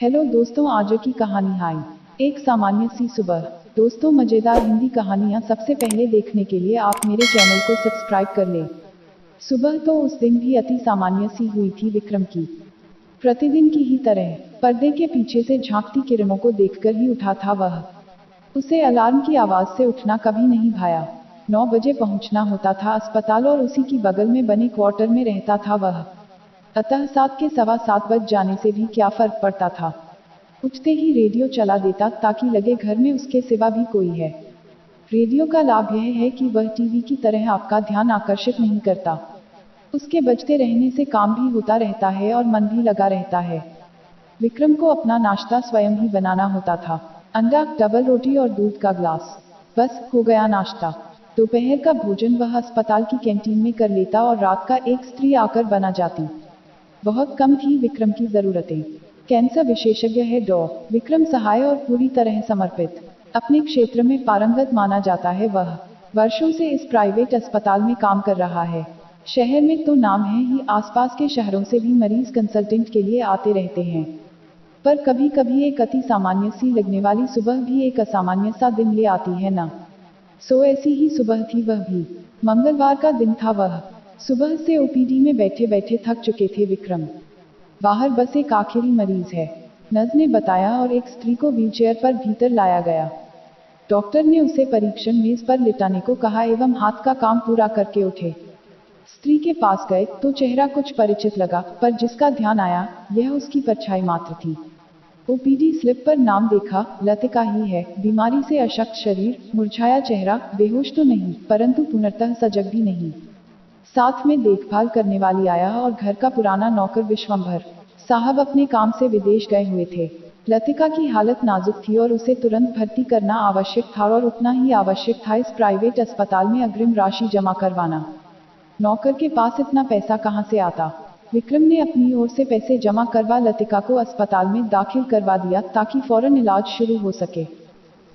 Hello दोस्तों, आज की कहानी हाय एक सामान्य सी सुबह। दोस्तों, मजेदार हिंदी कहानियाँ सबसे पहले देखने के लिए आप मेरे चैनल को सब्सक्राइब कर लें। सुबह तो उस दिन भी अति सामान्य सी हुई थी विक्रम की। प्रतिदिन की ही तरह पर्दे के पीछे से झांकती किरणों को देखकर ही उठा था वह। उसे अलार्म की आवाज से उठना कभी नहीं भाया। 9 बजे पहुंचना होता था अस्पताल और उसी की बगल में बने क्वार्टर में रहता था वह। अतः 7 के सवा 7 बज जाने से भी क्या फर्क पड़ता था। उठते ही रेडियो चला देता ताकि लगे घर में उसके सिवा भी कोई है। रेडियो का लाभ यह है कि वह टीवी की तरह आपका ध्यान आकर्षित नहीं करता। उसके बजते रहने से काम भी होता रहता है और मन भी लगा रहता है। विक्रम को अपना नाश्ता स्वयं ही बनाना होता था। अंडा, डबल रोटी और दूध का ग्लास। बस हो गया नाश्ता। दोपहर का भोजन वह अस्पताल की कैंटीन में कर लेता और रात का एक स्त्री आकर बना जाती। बहुत कम थी विक्रम की जरूरतें। कैंसर विशेषज्ञ है डॉ. विक्रम सहाय और पूरी तरह समर्पित। अपने क्षेत्र में पारंगत माना जाता है वह। वर्षों से इस प्राइवेट अस्पताल में काम कर रहा है। शहर में तो नाम है ही, आसपास के शहरों से भी मरीज कंसल्टेंट के लिए आते रहते हैं। पर कभी कभी एक अति सामान्य सी लगने वाली सुबह भी एक असामान्य सा दिन ले आती है ना। सो ऐसी ही सुबह थी वह भी। मंगलवार का दिन था वह। सुबह से ओपीडी में बैठे बैठे थक चुके थे विक्रम। बाहर बस एक आखिरी मरीज है, नर्स ने बताया और एक स्त्री को व्हीलचेयर पर भीतर लाया गया। डॉक्टर ने उसे परीक्षण मेज पर लिटाने को कहा एवं हाथ का काम पूरा करके उठे। स्त्री के पास गए तो चेहरा कुछ परिचित लगा, पर जिसका ध्यान आया यह उसकी परछाई मात्र थी। ओपीडी स्लिप पर नाम देखा, लतिका ही है। बीमारी से अशक्त शरीर, मुरझाया चेहरा, बेहोश तो नहीं परंतु पूर्णतः सजग भी नहीं। साथ में देखभाल करने वाली आया और घर का पुराना नौकर विश्वंभर साहब अपने काम से विदेश गए हुए थे। लतिका की हालत नाजुक थी और उसे तुरंत भर्ती करना आवश्यक था और उतना ही आवश्यक था इस प्राइवेट अस्पताल में अग्रिम राशि जमा करवाना। नौकर के पास इतना पैसा कहां से आता। विक्रम ने अपनी ओर से पैसे जमा करवा लतिका को अस्पताल में दाखिल करवा दिया ताकि फौरन इलाज शुरू हो सके।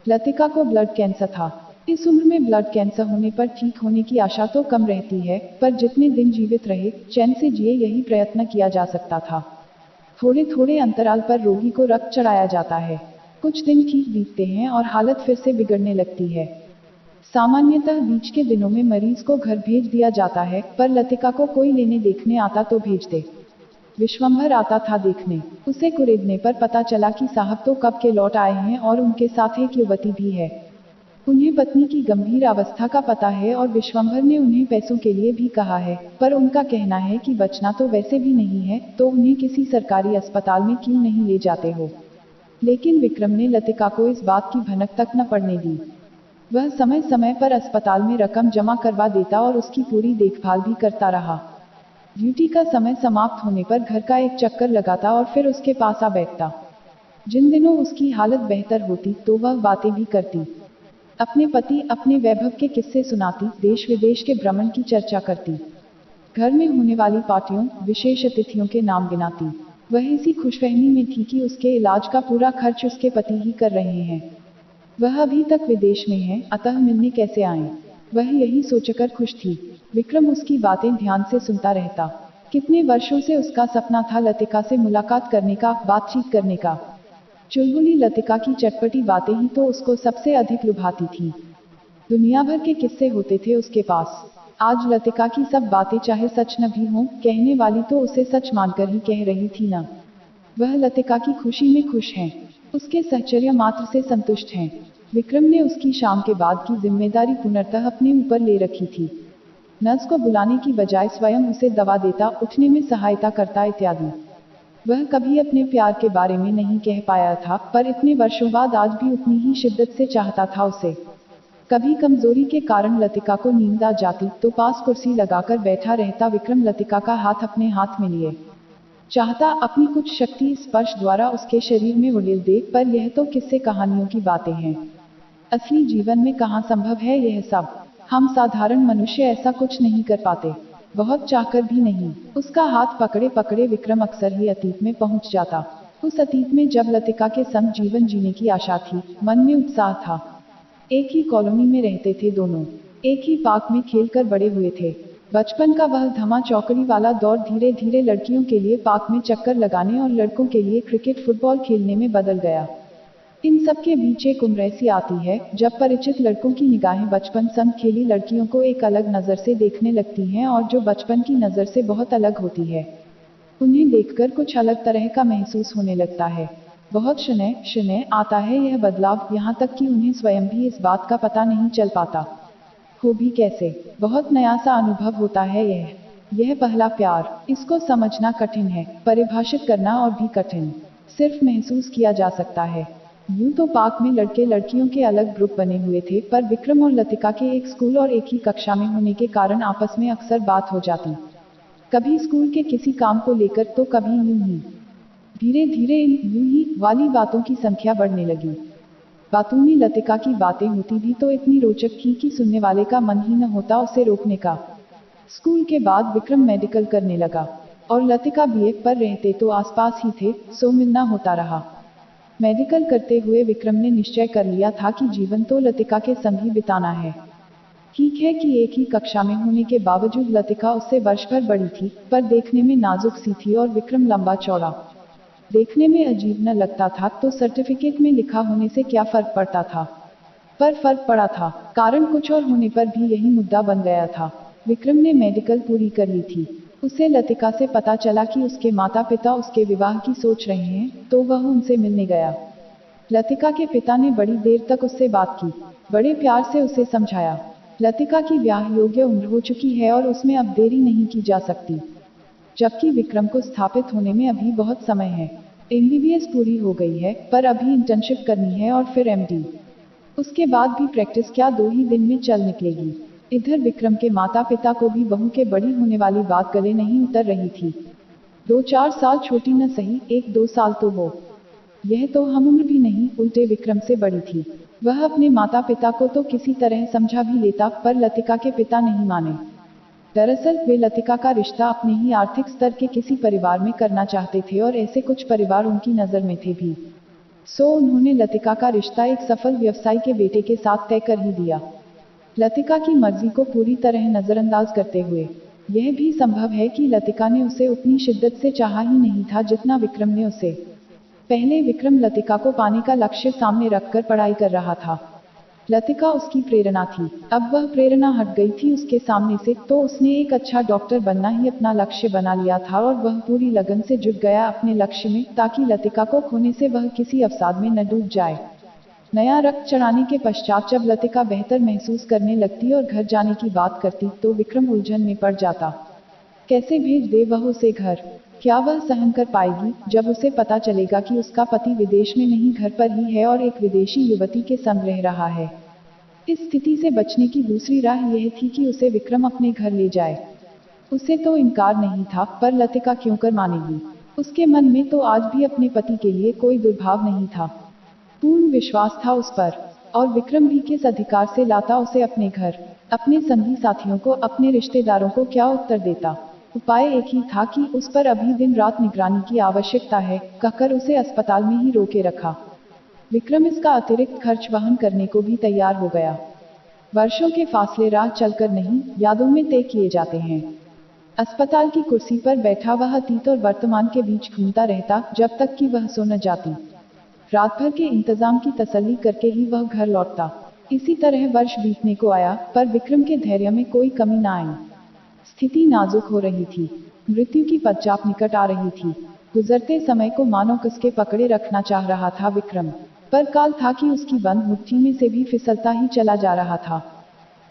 लतिका को ब्लड कैंसर था। इस उम्र में ब्लड कैंसर होने पर ठीक होने की आशा तो कम रहती है, पर जितने दिन जीवित रहे चैन से जिए यही प्रयत्न किया जा सकता था। थोड़े थोड़े अंतराल पर रोगी को रक्त चढ़ाया जाता है। कुछ दिन ठीक बीतते हैं और हालत फिर से बिगड़ने लगती है। सामान्यतः बीच के दिनों में मरीज को घर भेज दिया जाता है, पर लतिका को कोई लेने देखने आता तो भेज दे। विश्वंभर आता था देखने। उसे कुरेदने पर पता चला कि साहब तो कब के लौट आए हैं और उनके साथ एक युवती भी है। उन्हें पत्नी की गंभीर अवस्था का पता है और विश्वंभर ने उन्हें पैसों के लिए भी कहा है, पर उनका कहना है कि बचना तो वैसे भी नहीं है, तो उन्हें किसी सरकारी अस्पताल में क्यों नहीं ले जाते हो। लेकिन विक्रम ने लतिका को इस बात की भनक तक न पड़ने दी। वह समय समय पर अस्पताल में रकम जमा करवा देता और उसकी पूरी देखभाल भी करता रहा। ड्यूटी का समय समाप्त होने पर घर का एक चक्कर लगाता और फिर उसके पास आ बैठता। जिन दिनों उसकी हालत बेहतर होती तो वह बातें भी करती। अपने पति, अपने वैभव के किस्से सुनाती, देश विदेश के भ्रमण की चर्चा करती। घर में होने वाली पार्टियों, विशेष अतिथियों के नाम गिनाती। वह इसी खुशफहमी में थी कि उसके इलाज का पूरा खर्च उसके पति ही कर रहे हैं। वह अभी तक विदेश में है, अतः मिलने कैसे आए, वह यही सोचकर खुश थी। विक्रम उसकी बातें ध्यान से सुनता रहता। कितने वर्षों से उसका सपना था लतिका से मुलाकात करने का, बातचीत करने का। चुलबुली लतिका की चटपटी बातें ही तो उसको सबसे अधिक लुभाती थी। दुनिया भर के किस्से होते थे उसके पास। आज लतिका की सब बातें चाहे सच न भी हों, कहने वाली तो उसे सच मानकर ही कह रही थी ना। वह लतिका की खुशी में खुश हैं, उसके सहचर्य मात्र से संतुष्ट हैं। विक्रम ने उसकी शाम के बाद की जिम्मेदारी पूर्णतः अपने ऊपर ले रखी थी। नर्स को बुलाने की बजाय स्वयं उसे दवा देता, उठने में सहायता करता इत्यादि। वह कभी अपने प्यार के बारे में नहीं कह पाया था, पर इतने वर्षों बाद आज भी उतनी ही शिद्दत से चाहता था उसे। कभी कमजोरी के कारण लतिका को नींद आ जाती तो पास कुर्सी लगाकर बैठा रहता विक्रम लतिका का हाथ अपने हाथ में लिए। चाहता अपनी कुछ शक्ति स्पर्श द्वारा उसके शरीर में उड़ेल दे, पर यह तो किस्से कहानियों की बातें हैं। असली जीवन में कहाँ संभव है यह सब। हम साधारण मनुष्य ऐसा कुछ नहीं कर पाते, बहुत चाहकर भी नहीं। उसका हाथ पकड़े पकड़े विक्रम अक्सर ही अतीत में पहुंच जाता। उस अतीत में जब लतिका के संग जीवन जीने की आशा थी, मन में उत्साह था। एक ही कॉलोनी में रहते थे दोनों, एक ही पार्क में खेलकर बड़े हुए थे। बचपन का वह धमा चौकड़ी वाला दौर धीरे धीरे लड़कियों के लिए पार्क में चक्कर लगाने और लड़कों के लिए क्रिकेट फुटबॉल खेलने में बदल गया। इन सब के बीच एक उम्र ऐसी आती है जब परिचित लड़कों की निगाहें बचपन संग खेली लड़कियों को एक अलग नज़र से देखने लगती हैं और जो बचपन की नज़र से बहुत अलग होती है, उन्हें देखकर कुछ अलग तरह का महसूस होने लगता है। बहुत क्षण क्षण आता है यह बदलाव, यहाँ तक कि उन्हें स्वयं भी इस बात का पता नहीं चल पाता हो भी कैसे। बहुत नया सा अनुभव होता है यह पहला प्यार। इसको समझना कठिन है, परिभाषित करना और भी कठिन, सिर्फ महसूस किया जा सकता है। यूं तो पार्क में लड़के लड़कियों के अलग ग्रुप बने हुए थे, पर विक्रम और लतिका के एक स्कूल और एक ही कक्षा में होने के कारण आपस में अक्सर बात हो जाती, कभी स्कूल के किसी काम को लेकर तो कभी यूं ही। धीरे धीरे इन यूं ही वाली बातों की संख्या बढ़ने लगी। बातों में लतिका की बातें होती भी तो इतनी रोचक थी कि सुनने वाले का मन ही न होता उसे रोकने का। स्कूल के बाद विक्रम मेडिकल करने लगा और लतिका बीए पर रहते तो आसपास ही थे, सो मिलना होता रहा। मेडिकल करते हुए विक्रम ने निश्चय कर लिया था कि जीवन तो लतिका के संग ही बिताना है। ठीक है कि एक ही कक्षा में होने के बावजूद लतिका उससे वर्ष भर बड़ी थी, पर देखने में नाजुक सी थी और विक्रम लंबा चौड़ा। देखने में अजीब न लगता था तो सर्टिफिकेट में लिखा होने से क्या फर्क पड़ता था, पर फर्क पड़ा था। कारण कुछ और होने पर भी यही मुद्दा बन गया था। विक्रम ने मेडिकल पूरी कर ली थी, उसे लतिका से पता चला कि उसके माता पिता उसके विवाह की सोच रहे हैं, तो वह उनसे मिलने गया। लतिका के पिता ने बड़ी देर तक उससे बात की, बड़े प्यार से उसे समझाया। लतिका की ब्याह योग्य उम्र हो चुकी है और उसमें अब देरी नहीं की जा सकती, जबकि विक्रम को स्थापित होने में अभी बहुत समय है। एमबीबीएस पूरी हो गई है, पर अभी इंटर्नशिप करनी है और फिर एमडी। उसके बाद भी प्रैक्टिस क्या 2 ही दिन में चल निकलेगी। इधर विक्रम के माता पिता को भी बहू के बड़ी होने वाली बात गले नहीं उतर रही थी। 2-4 साल छोटी न सही, 1-2 साल तो हो, यह तो हम उम्र भी नहीं, उल्टे विक्रम से बड़ी थी। वह अपने माता पिता को तो किसी तरह समझा भी लेता, पर लतिका के पिता नहीं माने। दरअसल वे लतिका का रिश्ता अपने ही आर्थिक स्तर के किसी परिवार में करना चाहते थे और ऐसे कुछ परिवार उनकी नज़र में थे भी। सो उन्होंने लतिका का रिश्ता एक सफल व्यवसायी के बेटे के साथ तय कर ही दिया। लतिका की मर्जी को पूरी तरह नज़रअंदाज करते हुए। यह भी संभव है कि लतिका ने उसे उतनी शिद्दत से चाहा ही नहीं था जितना विक्रम ने उसे। पहले विक्रम लतिका को पाने का लक्ष्य सामने रखकर पढ़ाई कर रहा था। लतिका उसकी प्रेरणा थी। अब वह प्रेरणा हट गई थी उसके सामने से, तो उसने एक अच्छा डॉक्टर बनना ही अपना लक्ष्य बना लिया था और वह पूरी लगन से जुट गया अपने लक्ष्य में, ताकि लतिका को खोने से वह किसी अवसाद में न डूब जाए। नया रक्त चढ़ाने के पश्चात जब लतिका बेहतर महसूस करने लगती और घर जाने की बात करती, तो विक्रम उलझन में पड़ जाता। कैसे भेज दे वह उसे घर? क्या वह सहन कर पाएगी जब उसे पता चलेगा कि उसका पति विदेश में नहीं घर पर ही है और एक विदेशी युवती के संग रह रहा है? इस स्थिति से बचने की दूसरी राह यह थी कि उसे विक्रम अपने घर ले जाए। उसे तो इनकार नहीं था, पर लतिका क्यों कर मानेगी? उसके मन में तो आज भी अपने पति के लिए कोई दुर्भाव नहीं था, पूर्ण विश्वास था उस पर। और विक्रम भी किस अधिकार से लाता उसे अपने घर? अपने संगी साथियों को, अपने रिश्तेदारों को क्या उत्तर देता? उपाय एक ही था कि उस पर अभी दिन रात निगरानी की आवश्यकता है, कहकर उसे अस्पताल में ही रोके रखा। विक्रम इसका अतिरिक्त खर्च वहन करने को भी तैयार हो गया। वर्षों के फासले राह चलकर नहीं, यादों में तय किए जाते हैं। अस्पताल की कुर्सी पर बैठा वह अतीत और वर्तमान के बीच घूमता रहता, जब तक कि वह सो न जाती। रात भर के इंतजाम की तसल्ली करके ही वह घर लौटता। इसी तरह वर्ष बीतने को आया, पर विक्रम के धैर्य में कोई कमी न आई। स्थिति नाजुक हो रही थी, मृत्यु की पदचाप निकट आ रही थी। गुजरते समय को मानो कसके पकड़े रखना चाह रहा था विक्रम, पर काल था कि उसकी बंद मुट्ठी में से भी फिसलता ही चला जा रहा था।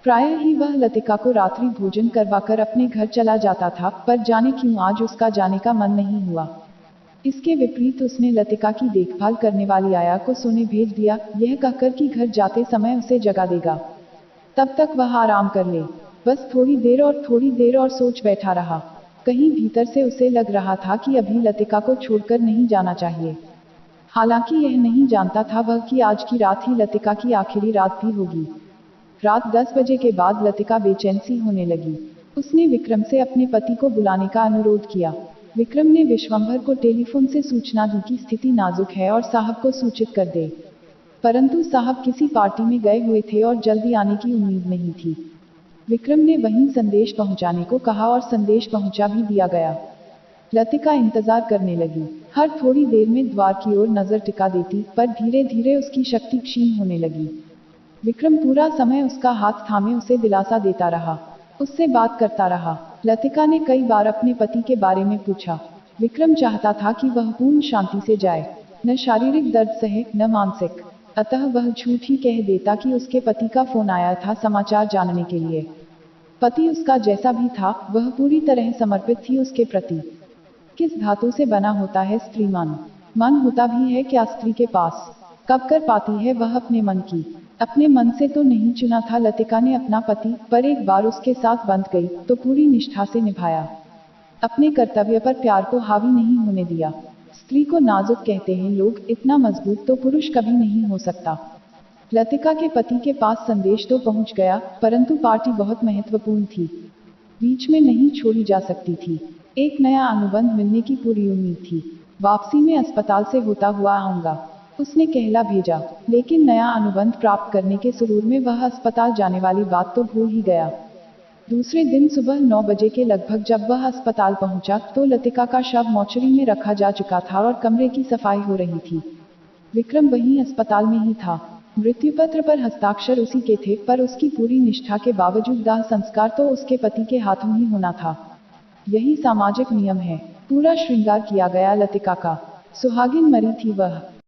प्रायः ही वह लतिका को रात्रि भोजन करवाकर अपने घर चला जाता था, पर जाने क्यों आज उसका जाने का मन नहीं हुआ। इसके विपरीत उसने लतिका की देखभाल करने वाली आया को सोने भेज दिया, यह कहकर कि घर जाते समय उसे जगा देगा, तब तक वह आराम कर ले। बस थोड़ी देर और सोच बैठा रहा। कहीं भीतर से उसे लग रहा था कि अभी लतिका को छोड़कर नहीं जाना चाहिए। हालांकि यह नहीं जानता था वह कि आज की रात ही लतिका की आखिरी रात भी होगी। रात 10 बजे के बाद लतिका बेचैन सी होने लगी। उसने विक्रम से अपने पति को बुलाने का अनुरोध किया। विक्रम ने विश्वंभर को टेलीफोन से सूचना दी कि स्थिति नाजुक है और साहब को सूचित कर दे, परंतु साहब किसी पार्टी में गए हुए थे और जल्दी आने की उम्मीद नहीं थी। विक्रम ने वहीं संदेश पहुंचाने को कहा और संदेश पहुंचा भी दिया गया। लतिका इंतजार करने लगी। हर थोड़ी देर में द्वार की ओर नजर टिका देती, पर धीरे धीरे उसकी शक्ति क्षीण होने लगी। विक्रम पूरा समय उसका हाथ थामे उसे दिलासा देता रहा, उससे बात करता रहा। लतिका ने कई बार अपने पति के बारे में पूछा। विक्रम चाहता था कि वह पूर्ण शांति से जाए, न शारीरिक दर्द सहे न मानसिक। अतः वह झूठ ही कह देता कि उसके पति का फोन आया था समाचार जानने के लिए। पति उसका जैसा भी था, वह पूरी तरह समर्पित थी उसके प्रति। किस धातु से बना होता है स्त्री मन? मन होता भी है क्या स्त्री के पास? कब कर पाती है वह अपने मन की? अपने मन से तो नहीं चुना था लतिका ने अपना पति, पर एक बार उसके साथ बंध गई तो पूरी निष्ठा से निभाया। अपने कर्तव्य पर प्यार को हावी नहीं होने दिया। स्त्री को नाजुक कहते हैं लोग, इतना मजबूत तो पुरुष कभी नहीं हो सकता। लतिका के पति के पास संदेश तो पहुंच गया, परंतु पार्टी बहुत महत्वपूर्ण थी, बीच में नहीं छोड़ी जा सकती थी। एक नया अनुबंध मिलने की पूरी उम्मीद थी। वापसी में अस्पताल से होता हुआ आऊंगा, उसने कहला भेजा। लेकिन नया अनुबंध प्राप्त करने के सुरूर में वह अस्पताल जाने वाली बात तो भूल ही गया। दूसरे दिन सुबह 9 बजे के लगभग जब वह अस्पताल पहुंचा तो लतिका का शव मोर्चरी में रखा जा चुका था और कमरे की सफाई हो रही थी। विक्रम वहीं अस्पताल में ही था। मृत्युपत्र पर हस्ताक्षर उसी के थे, पर उसकी पूरी निष्ठा के बावजूद दाह संस्कार तो उसके पति के हाथों ही होना था। यही सामाजिक नियम है। पूरा श्रृंगार किया गया लतिका का। सुहागिन मरी थी वह।